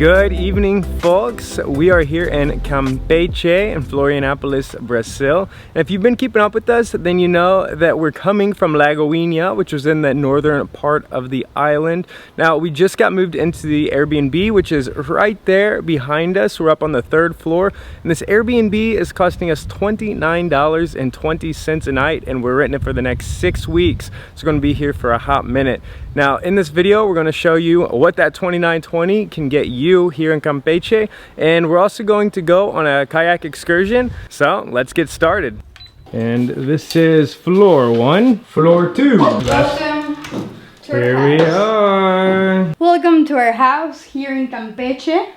Good evening, folks. We are here in Campeche in Florianópolis, Brazil. And if you've been keeping up with us, then you know that we're coming from Lago, which was in the northern part of the island. Now, we just got moved into the Airbnb, which is right there behind us. We're up on the 3rd floor. And this Airbnb is costing us $29.20 a night, and we're renting it for the next 6 weeks. So we're gonna be here for a hot minute. Now, in this video, we're gonna show you what that $29.20 can get you here in Campeche, and we're also going to go on a kayak excursion. So let's get started. And this is floor 1, floor 2. Welcome to Here our we house. are. Welcome to our house here in Campeche.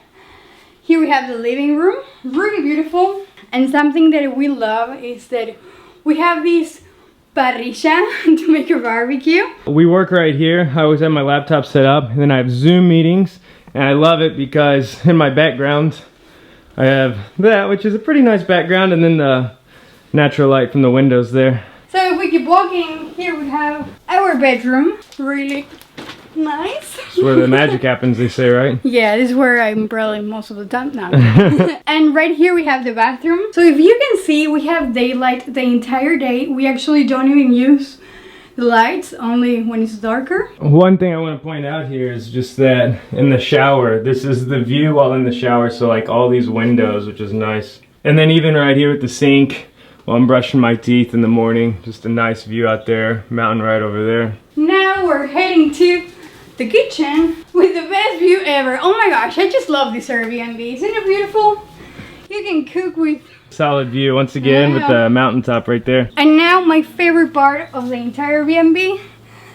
Here we have the living room, really beautiful. And something that we love is that we have this parrilla to make a barbecue. We work right here. I always have my laptop set up, and then I have Zoom meetings, and I love it because in my background I have that, which is a pretty nice background, and then the natural light from the windows there. So if we keep walking, here we have our bedroom, really nice. It's where the magic happens, they say, right? Yeah, this is where I'm probably most of the time now. And right here we have the bathroom. So if you can see, we have daylight the entire day. We actually don't even use the lights, only when it's darker. One thing I want to point out here is just that in the shower, this is the view while in the shower, so like all these windows, which is nice. And then even right here with the sink, while I'm brushing my teeth in the morning, just a nice view out there, mountain right over there. Now we're heading to the kitchen with the best view ever. Oh my gosh, I just love this Airbnb. Isn't it beautiful? You can cook with... Solid view once again with the mountaintop right there. And now my favorite part of the entire Airbnb,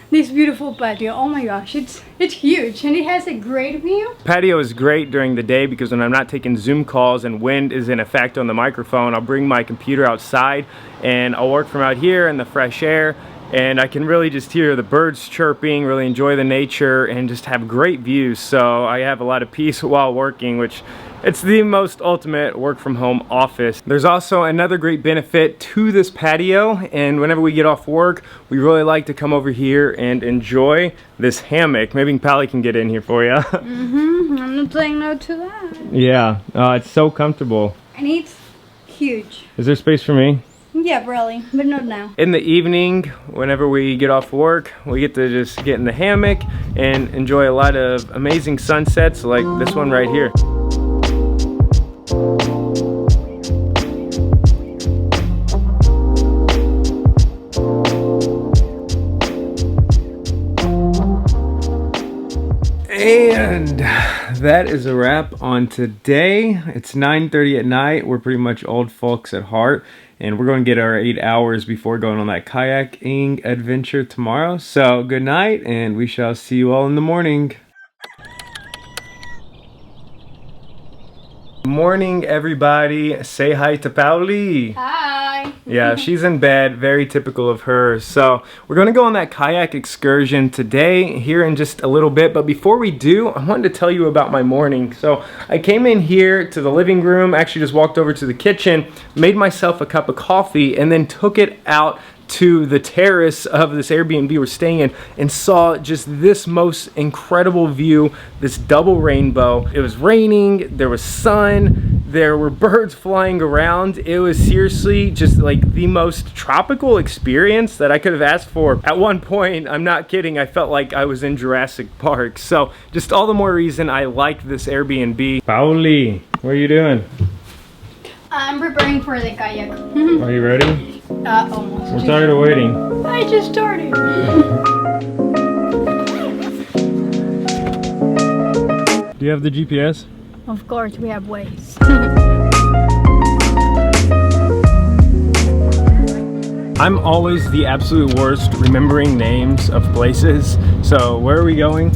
this beautiful patio. Oh my gosh, it's huge and it has a great view. Patio is great during the day because when I'm not taking Zoom calls and wind is in effect on the microphone, I'll bring my computer outside and I'll work from out here in the fresh air, and I can really just hear the birds chirping, really enjoy the nature, and just have great views. So I have a lot of peace while working, which it's the most ultimate work from home office. There's also another great benefit to this patio, and whenever we get off work, we really like to come over here and enjoy this hammock. Maybe Pally can get in here for you. I'm not saying no to that. Yeah, it's so comfortable. And it's huge. Is there space for me? Yeah, probably, but not now. In the evening, whenever we get off work, we get to just get in the hammock and enjoy a lot of amazing sunsets like this one right here. And that is a wrap on today. It's 9:30 at night. We're pretty much old folks at heart, and we're going to get our 8 hours before going on that kayaking adventure tomorrow. So good night, and we shall see you all in the morning. Morning, everybody. Say hi to Pauli. Hi. Yeah, she's in bed, very typical of her. So we're gonna go on that kayak excursion today, here in just a little bit. But before we do, I wanted to tell you about my morning. So I came in here to the living room, actually just walked over to the kitchen, made myself a cup of coffee, and then took it out to the terrace of this Airbnb we're staying in and saw just this most incredible view, this double rainbow. It was raining, there was sun, there were birds flying around. It was seriously just like the most tropical experience that I could have asked for. At one point, I'm not kidding, I felt like I was in Jurassic Park. So just all the more reason I like this Airbnb. Pauli, what are you doing? I'm preparing for the kayak. Are you ready? Almost. We're tired of waiting. I just started. Do you have the GPS? Of course, we have ways. I'm always the absolute worst remembering names of places. So where are we going?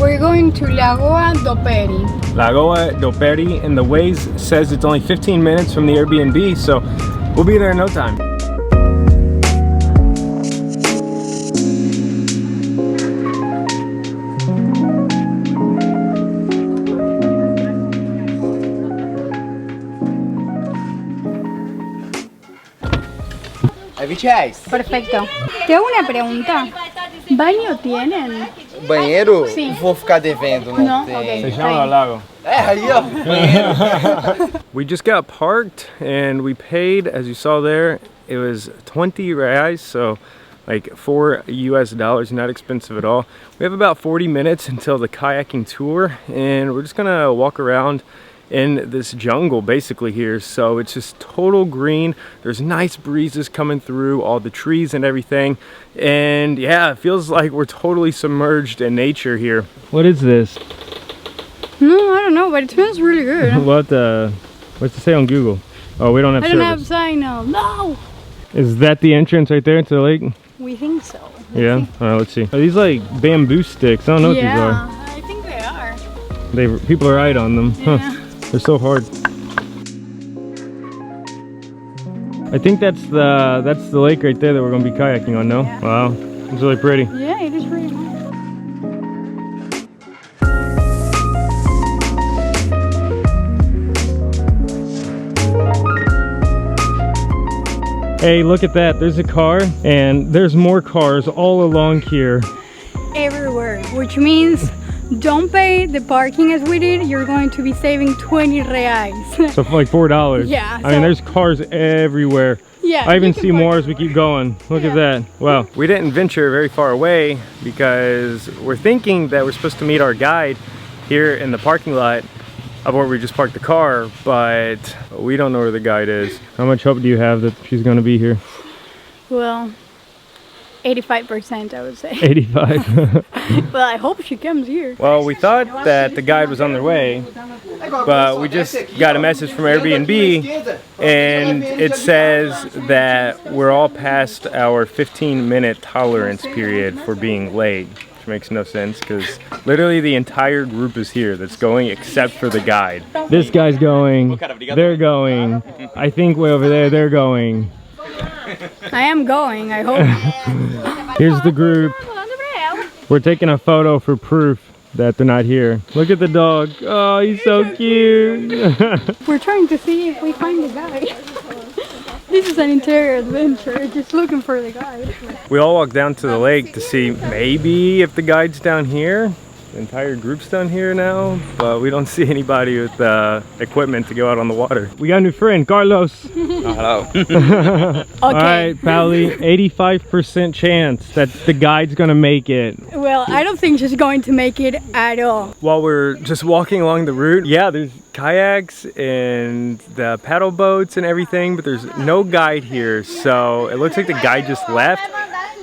We're going to Lago do Peri. Lago do Peri, and the Waze says it's only 15 minutes from the Airbnb, so we'll be there in no time. ¿Avichais? Perfecto. Te hago una pregunta. ¿Baño tienen? Banheiro? Sim. Vou ficar devendo, não No? tem. Okay. Se llama Lago. É, aí ó, banheiro. We just got parked and we paid, as you saw there, it was 20 reais, so like $4 US, not expensive at all. We have about 40 minutes until the kayaking tour, and we're just gonna walk around in this jungle basically here. So it's just total green. There's nice breezes coming through all the trees and everything, and yeah, it feels like we're totally submerged in nature here. What is this? No, I don't know, but it smells really good. What's it say on Google? Oh, we don't have I don't service. have signal. No! Is that the entrance right there to the lake? We think so. Yeah. All right, let's see. Are these like bamboo sticks? I don't know what these are. Yeah, I think they are. People ride on them. Yeah. Huh. They're so hard. I think that's the lake right there that we're gonna be kayaking on. No? Yeah. Wow, it's really pretty. Yeah, it is really nice. Hey, look at that. There's a car, and there's more cars all along here. Everywhere, which means don't pay the parking as we did. You're going to be saving 20 reais. So for like $4. Yeah, I mean, there's cars everywhere. Yeah, I even you can see park more as we keep going. Look at that. Wow. We didn't venture very far away because we're thinking that we're supposed to meet our guide here in the parking lot of where we just parked the car, but we don't know where the guide is. How much hope do you have that she's going to be here? Well, 85% I would say. 85. Well, I hope she comes here. Well, we thought that the guide was on their way, but we just got a message from Airbnb and it says that we're all past our 15-minute tolerance period for being late, which makes no sense because literally the entire group is here that's going except for the guide. This guy's going, they're going, I think way over there they're going. I am going, I hope. Here's the group. We're taking a photo for proof that they're not here. Look at the dog. Oh, he's so cute. We're trying to see if we find the guide. This is an interior adventure, just looking for the guide. We all walked down to the lake to see maybe if the guide's down here. The entire group's down here now, but we don't see anybody with equipment to go out on the water. We got a new friend, Carlos. Hello. Okay. All right, Pauli, 85% chance that the guide's gonna make it. Well, I don't think she's going to make it at all. While we're just walking along the route, yeah, there's kayaks and the paddle boats and everything, but there's no guide here, so it looks like the guide just left.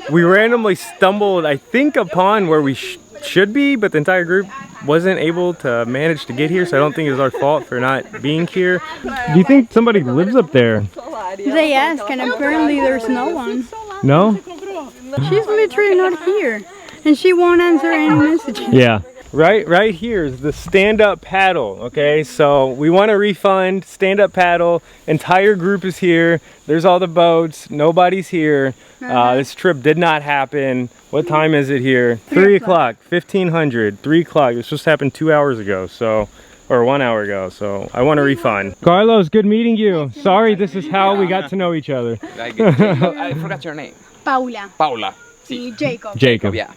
We randomly stumbled, I think, upon where we should be, but the entire group wasn't able to manage to get here, so I don't think it's our fault for not being here. Do you think somebody lives up there? They ask, and apparently there's no one. No? She's literally not here, and she won't answer any messages. Yeah. Right here is the stand-up paddle, okay? So we want a refund, stand-up paddle, entire group is here, there's all the boats, nobody's here. This trip did not happen. What time is it here? 3 o'clock, 1500, 3 o'clock. It was supposed to happen 2 hours ago, so, or 1 hour ago, so I want a refund. Carlos, good meeting you. Sorry, this is how we got to know each other. I forgot your name. Paula. Paula. Sí, Jacob. Jacob. Yeah.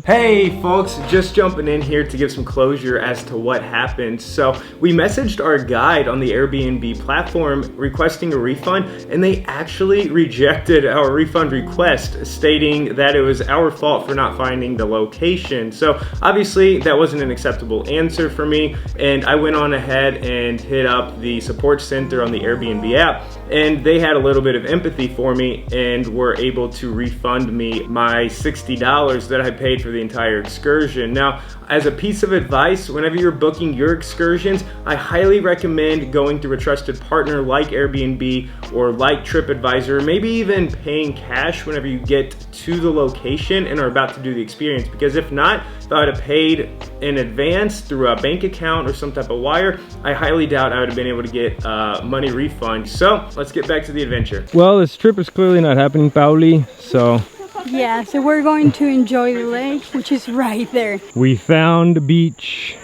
Hey folks, just jumping in here to give some closure as to what happened. So we messaged our guide on the Airbnb platform requesting a refund, and they actually rejected our refund request, stating that it was our fault for not finding the location. So obviously that wasn't an acceptable answer for me, and I went on ahead and hit up the support center on the Airbnb app, and they had a little bit of empathy for me and were able to refund me my $60 that I paid for the entire excursion. Now, as a piece of advice, whenever you're booking your excursions, I highly recommend going through a trusted partner like Airbnb or like TripAdvisor, maybe even paying cash whenever you get to the location and are about to do the experience. Because if not, if I would have paid in advance through a bank account or some type of wire, I highly doubt I would have been able to get money refund. So let's get back to the adventure. Well, this trip is clearly not happening, Pauli, so Yeah, so we're going to enjoy the lake, which is right there. we found the beach.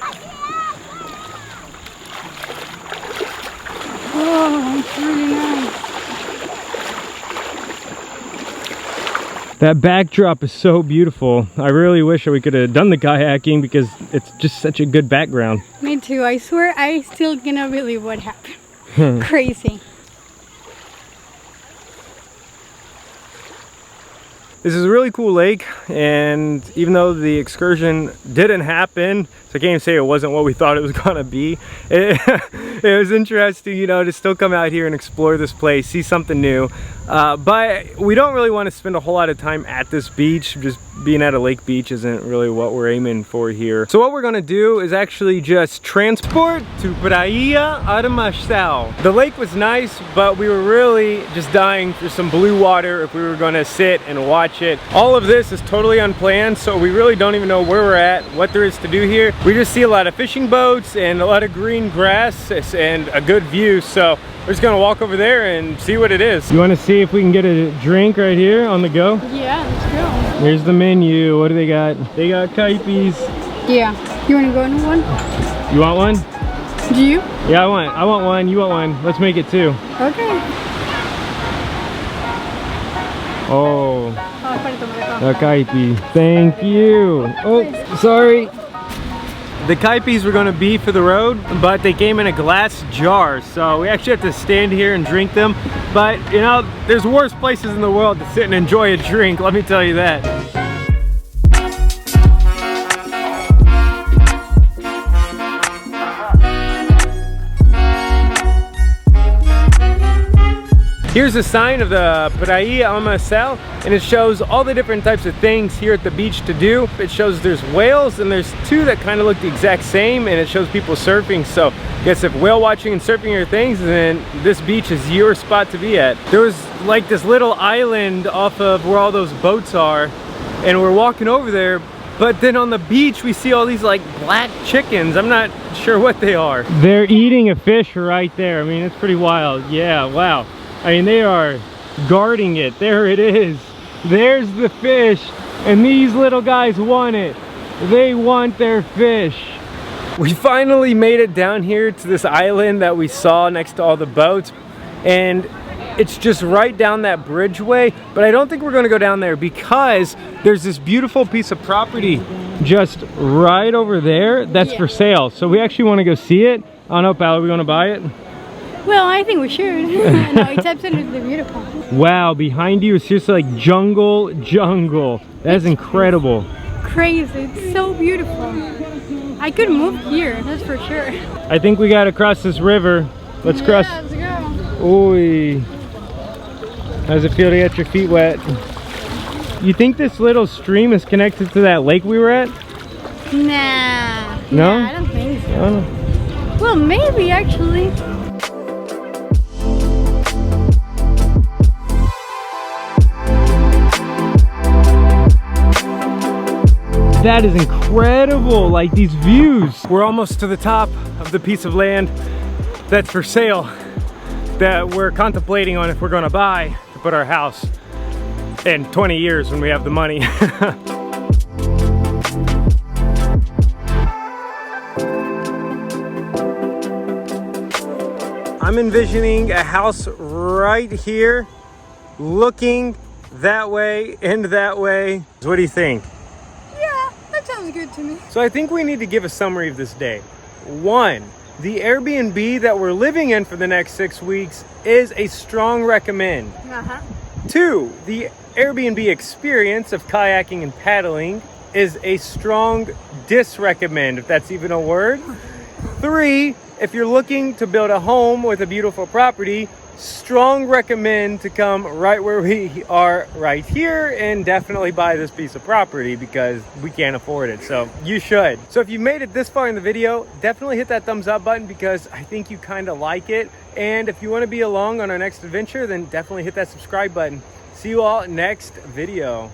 Oh, it's really nice. That backdrop is so beautiful. I really wish we could have done the kayaking because it's just such a good background. Me too. I swear I still cannot believe what happened. Crazy. This is a really cool lake, and even though the excursion didn't happen, so I can't even say it wasn't what we thought it was gonna be, it was interesting, you know, to still come out here and explore this place, see something new. But we don't really want to spend a whole lot of time at this beach. Just being at a lake beach isn't really what we're aiming for here. So what we're gonna do is actually just transport to Praia da Armação. The lake was nice, but we were really just dying for some blue water if we were gonna sit and watch it. All of this is totally unplanned, so we really don't even know where we're at, what there is to do here. We just see a lot of fishing boats and a lot of green grass and a good view, so we're just gonna walk over there and see what it is. You wanna see if we can get a drink right here on the go? Yeah, let's go. Here's the menu. What do they got? They got kaipis. Yeah. You wanna go in one? You want one? Do you? Yeah, I want one. You want one. Let's make it two. Okay. Oh, a kaipi. Thank you. Oh, sorry. The kaipis were gonna be for the road, but they came in a glass jar, so we actually have to stand here and drink them. But you know, there's worse places in the world to sit and enjoy a drink, let me tell you that. Here's a sign of the Praia da Armação, and it shows all the different types of things here at the beach to do. It shows there's whales, and there's two that kind of look the exact same, and it shows people surfing. So I guess if whale watching and surfing are things, then this beach is your spot to be at. There was like this little island off of where all those boats are, and we're walking over there, but then on the beach we see all these like black chickens. I'm not sure what they are. They're eating a fish right there. I mean, it's pretty wild. Yeah, wow. I mean, they are guarding it. There it is. There's the fish, and these little guys want it. They want their fish. We finally made it down here to this island that we saw next to all the boats, and it's just right down that bridgeway, but I don't think we're gonna go down there because there's this beautiful piece of property just right over there that's for sale. So we actually wanna go see it. I don't know, Pal, are we gonna buy it? Well, I think we should. No, it's absolutely beautiful. Wow, behind you is just like jungle. That's incredible. Crazy. It's so beautiful. I could move here, that's for sure. I think we gotta cross this river. Let's cross. Let's go. Oi. How does it feel to get your feet wet? You think this little stream is connected to that lake we were at? Nah. No? Nah, I don't think so. I don't know. Well, maybe actually. That is incredible, like these views. We're almost to the top of the piece of land that's for sale that we're contemplating on if we're gonna buy to put our house in 20 years when we have the money. I'm envisioning a house right here, looking that way and that way. What do you think? Sounds good to me. So I think we need to give a summary of this day. 1, the Airbnb that we're living in for the next 6 weeks is a strong recommend. 2, the Airbnb experience of kayaking and paddling is a strong disrecommend, if that's even a word. 3, if you're looking to build a home with a beautiful property, strong recommend to come right where we are right here and definitely buy this piece of property because we can't afford it, so you should. So if you made it this far in the video, definitely hit that thumbs up button because I think you kind of like it, and if you want to be along on our next adventure, then definitely hit that subscribe button. See you all next video.